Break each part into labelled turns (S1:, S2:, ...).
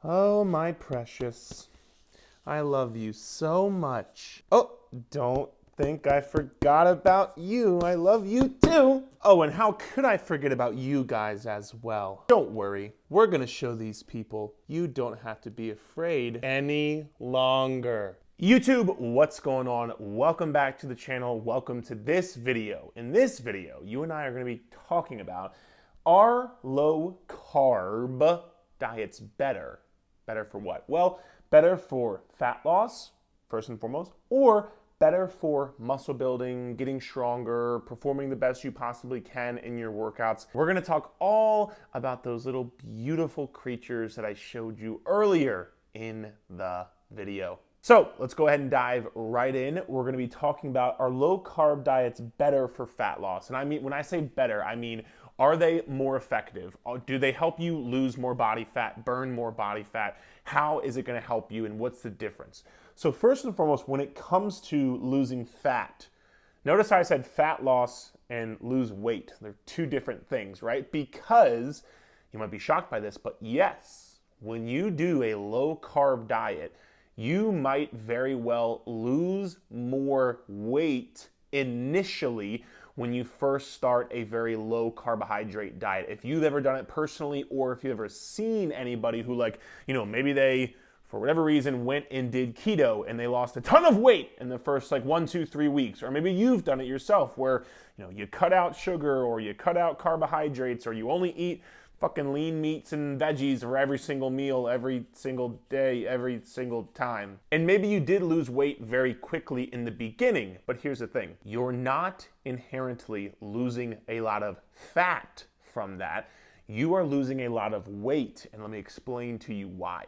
S1: Oh, my precious. I love you so much. Oh, don't think I forgot about you. I love you too. Oh, and how could I forget about you guys as well? Don't worry. We're gonna show these people you don't have to be afraid any longer. YouTube, what's going on? Welcome back to the channel. Welcome to this video. In this video, you and I are gonna be talking about, are low carb diets better? Better for what? Well, better for fat loss, first and foremost, or better for muscle building, getting stronger, performing the best you possibly can in your workouts. We're gonna talk all about those little beautiful creatures that I showed you earlier in the video. So let's go ahead and dive right in. We're gonna be talking about, are low carb diets better for fat loss? And I mean, when I say better, I mean, are they more effective? Do they help you lose more body fat, burn more body fat? How is it gonna help you and what's the difference? So first and foremost, when it comes to losing fat, notice how I said fat loss and lose weight. They're two different things, right? Because you might be shocked by this, but yes, when you do a low carb diet, you might very well lose more weight initially when you first start a very low carbohydrate diet. If you've ever done it personally, or if you've ever seen anybody who, like, maybe they, for whatever reason, went and did keto and they lost a ton of weight in the first 1, 2, 3 weeks. Or maybe you've done it yourself where, you cut out sugar or you cut out carbohydrates or you only eat fucking lean meats and veggies for every single meal, every single day, every single time. And maybe you did lose weight very quickly in the beginning, but here's the thing. You're not inherently losing a lot of fat from that. You are losing a lot of weight, and let me explain to you why.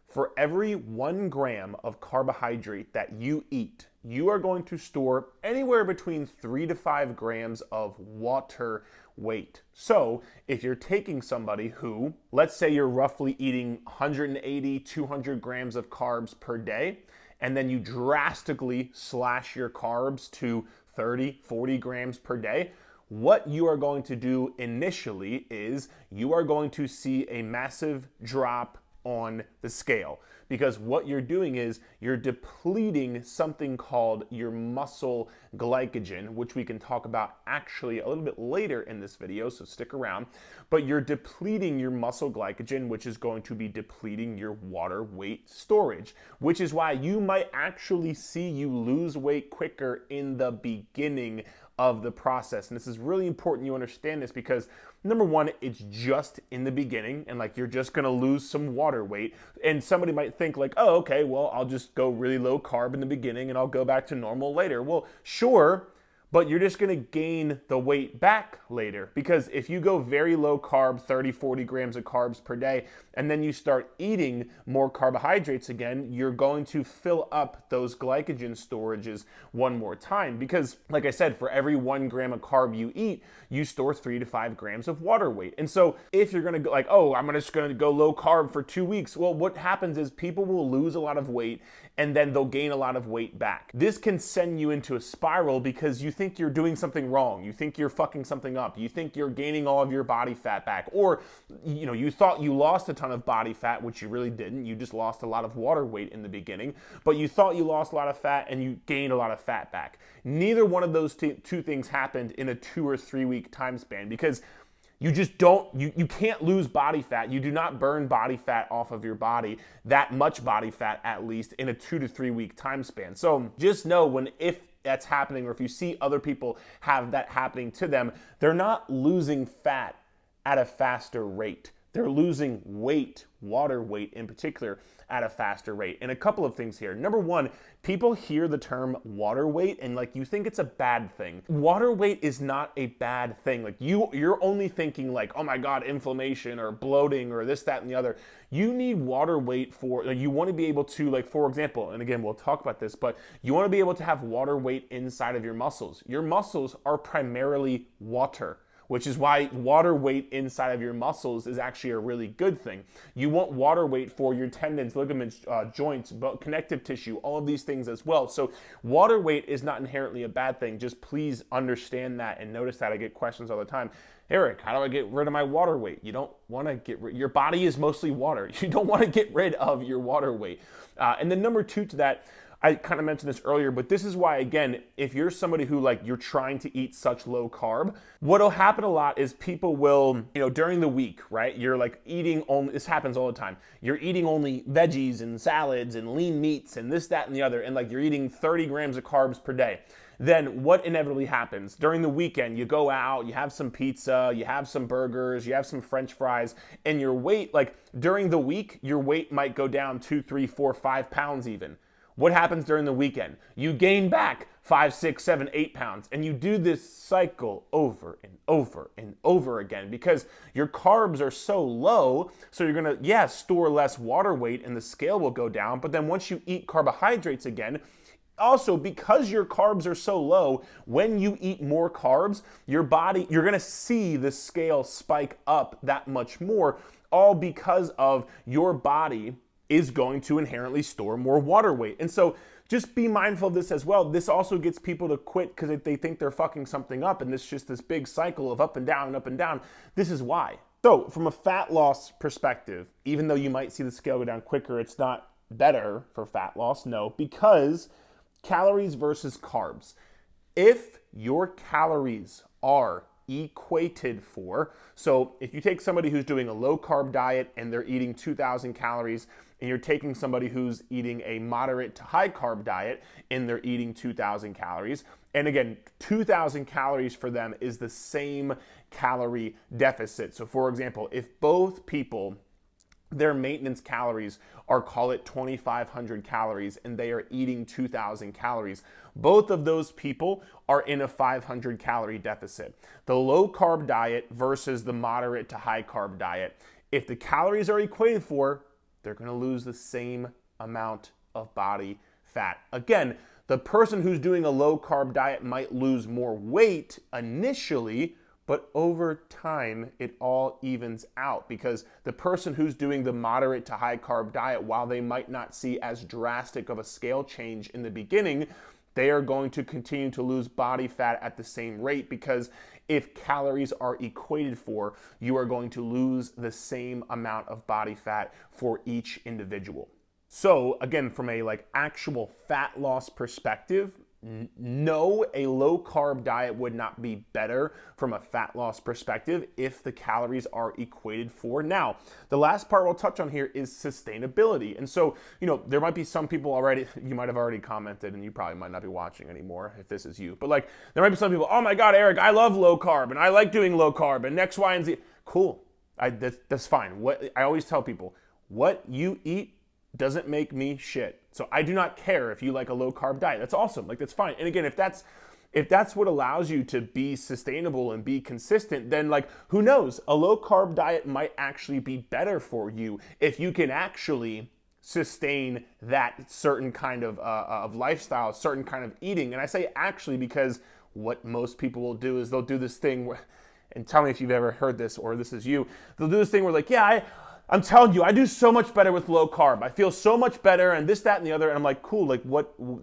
S1: For every 1 gram of carbohydrate that you eat, you are going to store anywhere between 3 to 5 grams of water weight. So if you're taking somebody who, let's say you're roughly eating 180, 200 grams of carbs per day, and then you drastically slash your carbs to 30, 40 grams per day, what you are going to do initially is you are going to see a massive drop on the scale, because what you're doing is you're depleting something called your muscle glycogen, which we can talk about actually a little bit later in this video, so stick around. But you're depleting your muscle glycogen, which is going to be depleting your water weight storage, which is why you might actually see you lose weight quicker in the beginning of the process. And this is really important you understand this, because number one, it's just in the beginning and you're just gonna lose some water weight. And somebody might think oh, okay, well, I'll just go really low carb in the beginning and I'll go back to normal later. Well, sure, but you're just gonna gain the weight back later, because if you go very low carb, 30, 40 grams of carbs per day, and then you start eating more carbohydrates again, you're going to fill up those glycogen storages one more time. Because like I said, for every 1 gram of carb you eat, you store 3 to 5 grams of water weight. And so if you're gonna go oh, I'm just gonna go low carb for 2 weeks, well, what happens is people will lose a lot of weight and then they'll gain a lot of weight back. This can send you into a spiral because you think you're doing something wrong. You think you're fucking something up. You think you're gaining all of your body fat back. Or, you thought you lost a ton of body fat, which you really didn't. You just lost a lot of water weight in the beginning. But you thought you lost a lot of fat and you gained a lot of fat back. Neither one of those two things happened in a 2 or 3 week time span, because you just don't, you can't lose body fat. You do not burn body fat off of your body, that much body fat at least, in a 2 to 3 week time span. So just know if that's happening, or if you see other people have that happening to them, they're not losing fat at a faster rate. They're losing weight, water weight in particular, at a faster rate. And a couple of things here. Number one, people hear the term water weight and you think it's a bad thing. Water weight is not a bad thing. You're only thinking oh my God, inflammation or bloating or this, that, and the other. You need water weight for, you want to be able to, for example, and again, we'll talk about this, but you want to be able to have water weight inside of your muscles. Your muscles are primarily water. which is why water weight inside of your muscles is actually a really good thing. You want water weight for your tendons, ligaments, joints, connective tissue, all of these things as well. So water weight is not inherently a bad thing. Just please understand that and notice that. I get questions all the time. Eric, how do I get rid of my water weight? You don't want to get rid, your body is mostly water. You don't want to get rid of your water weight. And then number two to that, I kind of mentioned this earlier, but this is why, again, if you're somebody who like you're trying to eat such low carb, what'll happen a lot is people will, during the week, right? You're like eating only, this happens all the time. You're eating only veggies and salads and lean meats and this, that, and the other. And like you're eating 30 grams of carbs per day. Then what inevitably happens? During the weekend, you go out, you have some pizza, you have some burgers, you have some French fries, and your weight, like during the week, your weight might go down 2, 3, 4, 5 pounds even. What happens during the weekend? You gain back 5, 6, 7, 8 pounds, and you do this cycle over and over and over again because your carbs are so low, so you're gonna, store less water weight and the scale will go down, but then once you eat carbohydrates again, also, because your carbs are so low, when you eat more carbs, your body, you're gonna see the scale spike up that much more, all because of your body is going to inherently store more water weight. And so just be mindful of this as well. This also gets people to quit because they think they're fucking something up, and it's just this big cycle of up and down and up and down. This is why. So from a fat loss perspective, even though you might see the scale go down quicker, it's not better for fat loss, no, because calories versus carbs. If your calories are equated for, so if you take somebody who's doing a low carb diet and they're eating 2,000 calories, and you're taking somebody who's eating a moderate to high carb diet and they're eating 2,000 calories, and again, 2,000 calories for them is the same calorie deficit. So for example, if both people, their maintenance calories are, call it 2,500 calories, and they are eating 2,000 calories, both of those people are in a 500 calorie deficit. The low carb diet versus the moderate to high carb diet, if the calories are equated for, they're gonna lose the same amount of body fat. Again, the person who's doing a low carb diet might lose more weight initially, but over time, it all evens out because the person who's doing the moderate to high carb diet, while they might not see as drastic of a scale change in the beginning, they are going to continue to lose body fat at the same rate because if calories are equated for, you are going to lose the same amount of body fat for each individual. So again, from a actual fat loss perspective, no, a low carb diet would not be better from a fat loss perspective if the calories are equated for. Now, the last part we'll touch on here is sustainability. And so, there might be some people already, you might have already commented and you probably might not be watching anymore if this is you, but there might be some people, oh my God, Eric, I love low carb and I like doing low carb and X, Y, and Z. Cool, that's fine. What I always tell people, what you eat doesn't make me shit. So I do not care if you like a low carb diet. That's awesome. That's fine. And again, if that's what allows you to be sustainable and be consistent, then who knows? A low carb diet might actually be better for you if you can actually sustain that certain kind of lifestyle, certain kind of eating. And I say actually because what most people will do is they'll do this thing where, and tell me if you've ever heard this or this is you, they'll do this thing where I'm telling you, I do so much better with low carb. I feel so much better and this, that, and the other. And I'm like, cool,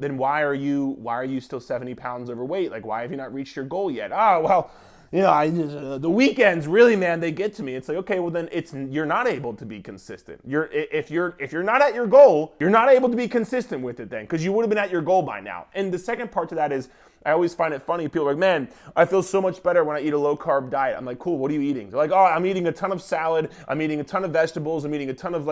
S1: then why are you still 70 pounds overweight? Why have you not reached your goal yet? Oh, well, the weekends really, man, they get to me. It's okay, well then you're not able to be consistent. If you're not at your goal, you're not able to be consistent with it then because you would have been at your goal by now. And the second part to that is, I always find it funny. People are like, man, I feel so much better when I eat a low carb diet. I'm like, cool, what are you eating? They're like, oh, I'm eating a ton of salad. I'm eating a ton of vegetables. I'm eating a ton of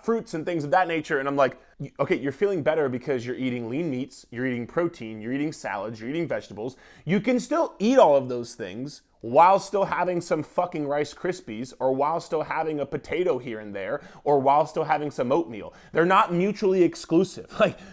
S1: fruits and things of that nature. And I'm like, okay, you're feeling better because you're eating lean meats, you're eating protein, you're eating salads, you're eating vegetables. You can still eat all of those things while still having some fucking Rice Krispies, or while still having a potato here and there, or while still having some oatmeal. They're not mutually exclusive.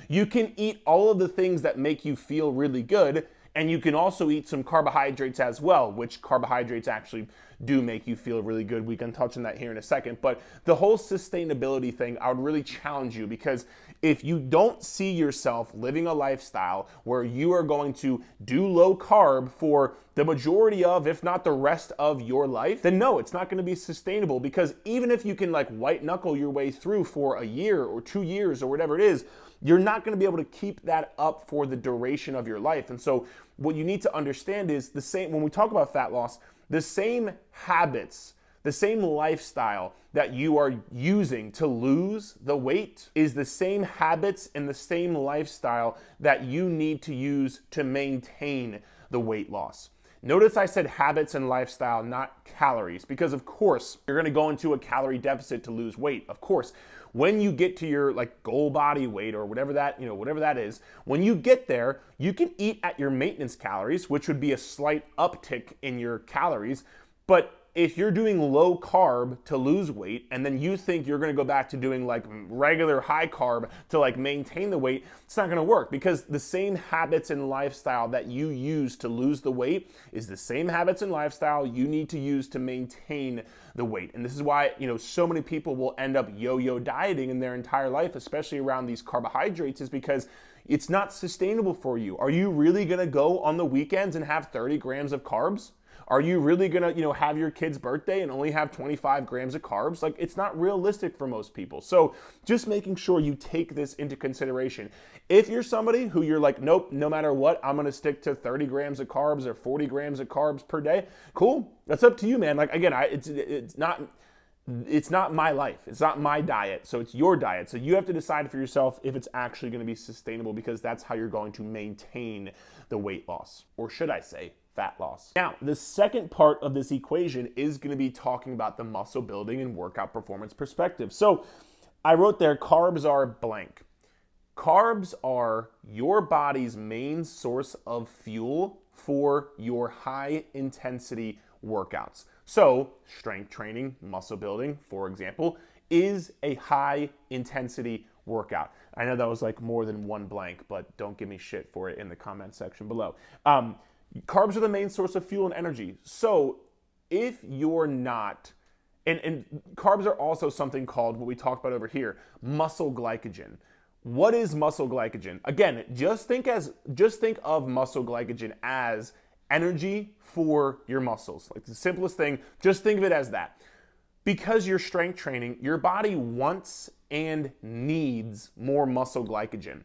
S1: You can eat all of the things that make you feel really good, and you can also eat some carbohydrates as well, which carbohydrates actually do make you feel really good. We can touch on that here in a second. But the whole sustainability thing, I would really challenge you, because if you don't see yourself living a lifestyle where you are going to do low carb for the majority of, if not the rest of your life, then no, it's not going to be sustainable. Because even if you can like white knuckle your way through for a year or 2 years or whatever it is, you're not going to be able to keep that up for the duration of your life. And so what you need to understand is the same, when we talk about fat loss, the same habits, the same lifestyle that you are using to lose the weight is the same habits and the same lifestyle that you need to use to maintain the weight loss. Notice I said habits and lifestyle, not calories, because of course you're going to go into a calorie deficit to lose weight. Of course, when you get to your like goal body weight or whatever that, whatever that is, when you get there, you can eat at your maintenance calories, which would be a slight uptick in your calories. But if you're doing low carb to lose weight, and then you think you're going to go back to doing like regular high carb to like maintain the weight, it's not going to work, because the same habits and lifestyle that you use to lose the weight is the same habits and lifestyle you need to use to maintain the weight. And this is why, so many people will end up yo-yo dieting in their entire life, especially around these carbohydrates, is because it's not sustainable for you. Are you really going to go on the weekends and have 30 grams of carbs? Are you really gonna, have your kid's birthday and only have 25 grams of carbs? Like, it's not realistic for most people. So just making sure you take this into consideration. If you're somebody who you're like, nope, no matter what, I'm gonna stick to 30 grams of carbs or 40 grams of carbs per day, cool. That's up to you, man. Like, again, it's not my life. It's not my diet. So it's your diet. So you have to decide for yourself if it's actually gonna be sustainable, because that's how you're going to maintain the weight loss, or should I say, fat loss. Now, the second part of this equation is going to be talking about the muscle building and workout performance perspective. So I wrote there, carbs are blank. Carbs are your body's main source of fuel for your high intensity workouts. So strength training, muscle building, for example, is a high intensity workout. I know that was like more than one blank, but don't give me shit for it in the comment section below. Carbs are the main source of fuel and energy. So if you're not, and carbs are also something called, what we talked about over here, muscle glycogen. What is muscle glycogen? Again, just think of muscle glycogen as energy for your muscles. Like the simplest thing, just think of it as that. Because you're strength training, your body wants and needs more muscle glycogen.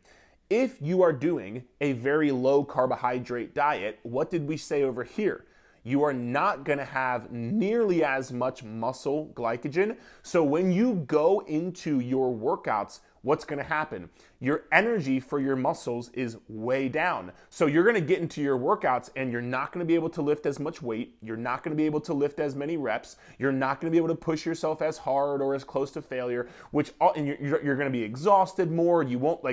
S1: If you are doing a very low carbohydrate diet, what did we say over here? You are not going to have nearly as much muscle glycogen. So when you go into your workouts, what's going to happen? Your energy for your muscles is way down. So you're going to get into your workouts and you're not going to be able to lift as much weight. You're not going to be able to lift as many reps. You're not going to be able to push yourself as hard or as close to failure, and you're going to be exhausted more. You won't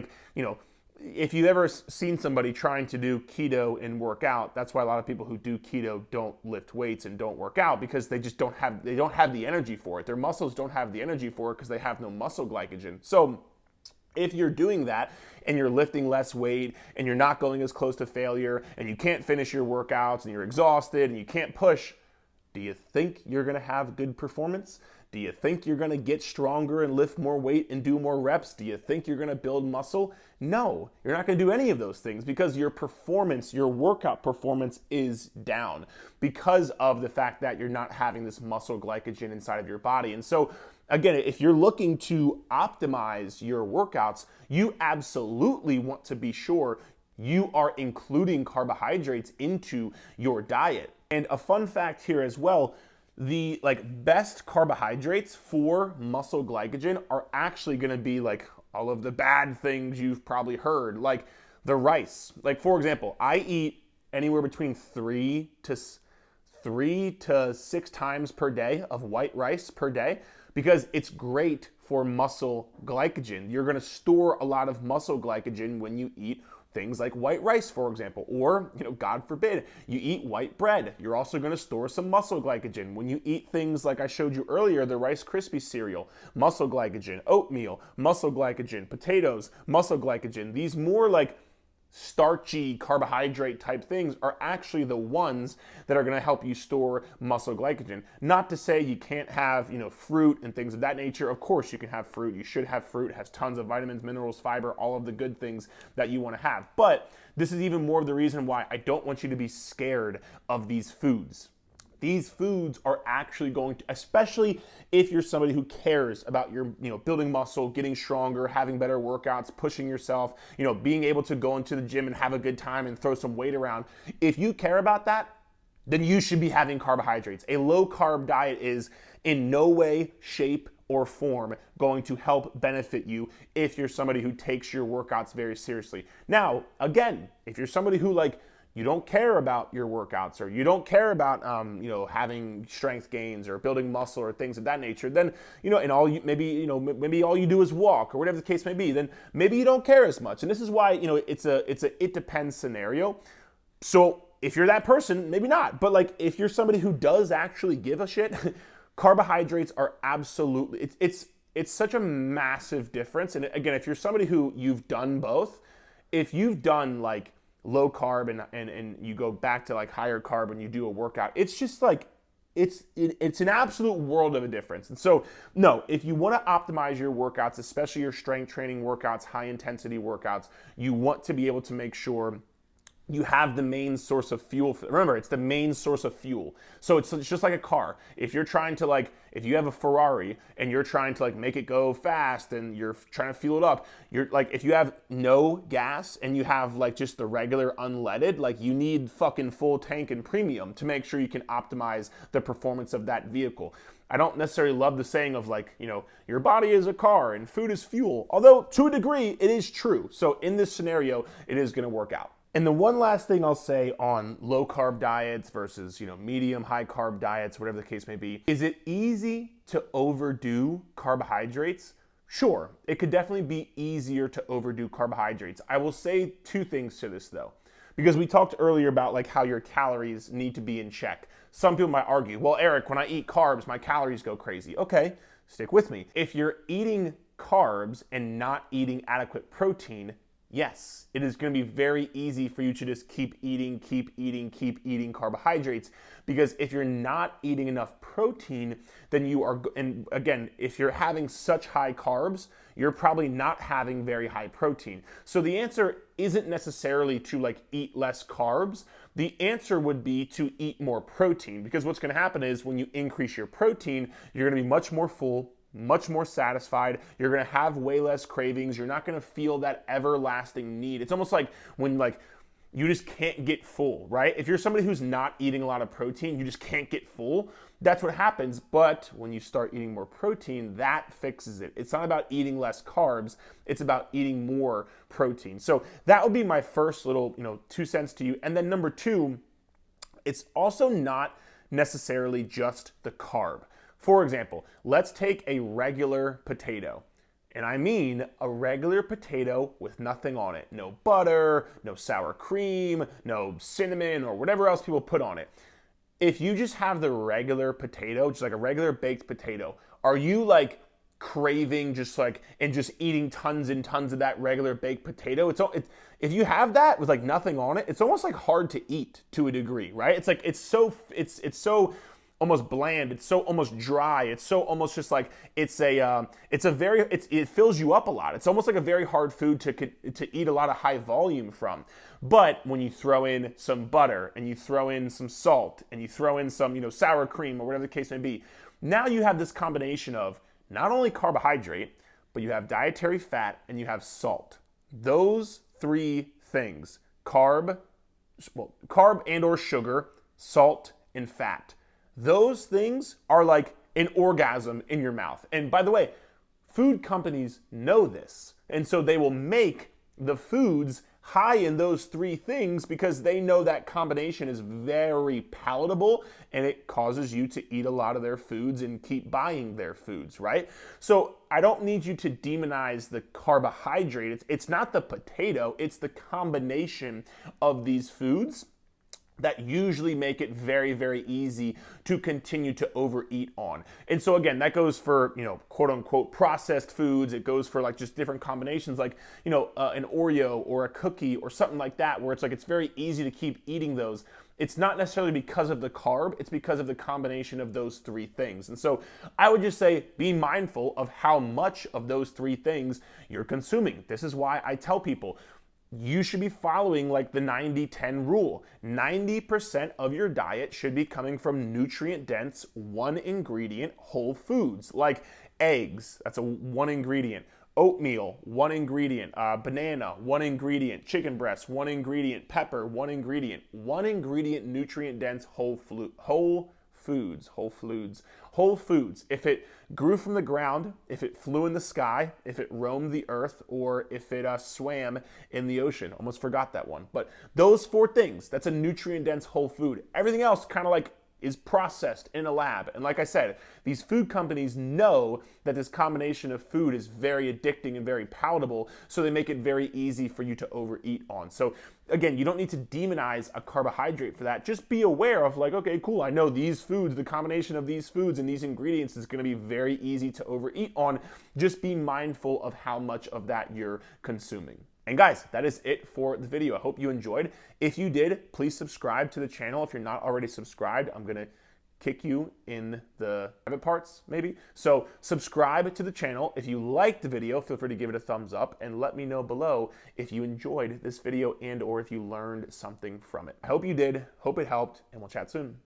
S1: if you've ever seen somebody trying to do keto and work out, that's why a lot of people who do keto don't lift weights and don't work out, because they just don't have the energy for it. Their muscles don't have the energy for it because they have no muscle glycogen. So if you're doing that and you're lifting less weight and you're not going as close to failure and you can't finish your workouts and you're exhausted and you can't push, do you think you're going to have good performance? Do you think you're going to get stronger and lift more weight and do more reps? Do you think you're going to build muscle? No, you're not going to do any of those things, because your performance, your workout performance is down because of the fact that you're not having this muscle glycogen inside of your body. And so again, if you're looking to optimize your workouts, you absolutely want to be sure you are including carbohydrates into your diet. And a fun fact here as well, the best carbohydrates for muscle glycogen are actually going to be like all of the bad things you've probably heard, like the rice. Like, for example, I eat anywhere between 3 to 6 times per day of white rice per day, because it's great for muscle glycogen. You're going to store a lot of muscle glycogen when you eat things like white rice, for example, or, God forbid, you eat white bread. You're also going to store some muscle glycogen. When you eat things like I showed you earlier, the Rice Krispies cereal, muscle glycogen, oatmeal, muscle glycogen, potatoes, muscle glycogen. These more like starchy carbohydrate type things are actually the ones that are going to help you store muscle glycogen. Not to say you can't have, fruit and things of that nature. Of course you can have fruit. You should have fruit. It has tons of vitamins, minerals, fiber, all of the good things that you want to have. But this is even more of the reason why I don't want you to be scared of these foods. These foods are actually going to, especially if you're somebody who cares about your, building muscle, getting stronger, having better workouts, pushing yourself, being able to go into the gym and have a good time and throw some weight around. If you care about that, then you should be having carbohydrates. A low carb diet is in no way, shape, or form going to help benefit you if you're somebody who takes your workouts very seriously. Now, again, if you're somebody who you don't care about your workouts, or you don't care about having strength gains or building muscle or things of that nature, then and maybe all you do is walk or whatever the case may be, then maybe you don't care as much. And this is why it's a it depends scenario. So if you're that person, maybe not. But if you're somebody who does actually give a shit, carbohydrates are absolutely it's such a massive difference. And again, if you're somebody who you've done both, if you've done low carb and you go back to higher carb when you do a workout, it's just it's an absolute world of a difference. And so no, if you want to optimize your workouts, especially your strength training workouts, high intensity workouts, you want to be able to make sure you have the main source of fuel. Remember, it's the main source of fuel. So it's just like a car. If you're trying to if you have a Ferrari and you're trying to make it go fast and you're trying to fuel it up, you're if you have no gas and you have just the regular unleaded, you need fucking full tank and premium to make sure you can optimize the performance of that vehicle. I don't necessarily love the saying of your body is a car and food is fuel, although to a degree it is true. So in this scenario, it is going to work out. And the one last thing I'll say on low carb diets versus, medium, high carb diets, whatever the case may be, is it easy to overdo carbohydrates? Sure, it could definitely be easier to overdo carbohydrates. I will say two things to this though, because we talked earlier about how your calories need to be in check. Some people might argue, well, Eric, when I eat carbs, my calories go crazy. Okay, stick with me. If you're eating carbs and not eating adequate protein, yes, it is going to be very easy for you to just keep eating carbohydrates, because if you're not eating enough protein, then you are, and again, if you're having such high carbs, you're probably not having very high protein. So the answer isn't necessarily to eat less carbs. The answer would be to eat more protein, because what's going to happen is when you increase your protein, you're going to be much more full, much more satisfied. You're going to have way less cravings. You're not going to feel that everlasting need. It's almost like when you just can't get full, right? If you're somebody who's not eating a lot of protein, you just can't get full. That's what happens. But when you start eating more protein, that fixes it. It's not about eating less carbs. It's about eating more protein. So that would be my first little, 2 cents to you. And then number two, it's also not necessarily just the carb. For example, let's take a regular potato. And I mean a regular potato with nothing on it. No butter, no sour cream, no cinnamon, or whatever else people put on it. If you just have the regular potato, just a regular baked potato, are you craving just and just eating tons and tons of that regular baked potato? If you have that with nothing on it, it's almost hard to eat to a degree, right? It's so almost bland. It's so almost dry. It's so almost just it fills you up a lot. It's almost like a very hard food to eat a lot of high volume from. But when you throw in some butter and you throw in some salt and you throw in some, sour cream or whatever the case may be, now you have this combination of not only carbohydrate, but you have dietary fat and you have salt. Those three things, carb and or sugar, salt, and fat. Those things are an orgasm in your mouth. And by the way, food companies know this. And so they will make the foods high in those three things because they know that combination is very palatable and it causes you to eat a lot of their foods and keep buying their foods, right? So I don't need you to demonize the carbohydrate. It's not the potato, it's the combination of these foods that usually make it very, very easy to continue to overeat on. And so again, that goes for, quote unquote processed foods. It goes for like just different combinations, like, an Oreo or a cookie or something like that, where it's like, it's very easy to keep eating those. It's not necessarily because of the carb, it's because of the combination of those three things. And so I would just say, be mindful of how much of those three things you're consuming. This is why I tell people, you should be following like the 90-10 rule. 90% of your diet should be coming from nutrient-dense, one ingredient whole foods, like eggs, that's a one ingredient, oatmeal, one ingredient, banana, one ingredient, chicken breast, one ingredient, pepper, one ingredient, nutrient-dense whole foods. If it grew from the ground, if it flew in the sky, if it roamed the earth, or if it swam in the ocean. Almost forgot that one. But those four things, that's a nutrient-dense whole food. Everything else kind of like is processed in a lab. And like I said, these food companies know that this combination of food is very addicting and very palatable, so they make it very easy for you to overeat on. So again, you don't need to demonize a carbohydrate for that. Just be aware of like, okay, cool, I know these foods, the combination of these foods and these ingredients is gonna be very easy to overeat on. Just be mindful of how much of that you're consuming. And guys, that is it for the video. I hope you enjoyed. If you did, please subscribe to the channel. If you're not already subscribed, I'm gonna kick you in the private parts, maybe. So subscribe to the channel. If you liked the video, feel free to give it a thumbs up and let me know below if you enjoyed this video and or if you learned something from it. I hope you did, hope it helped, and we'll chat soon.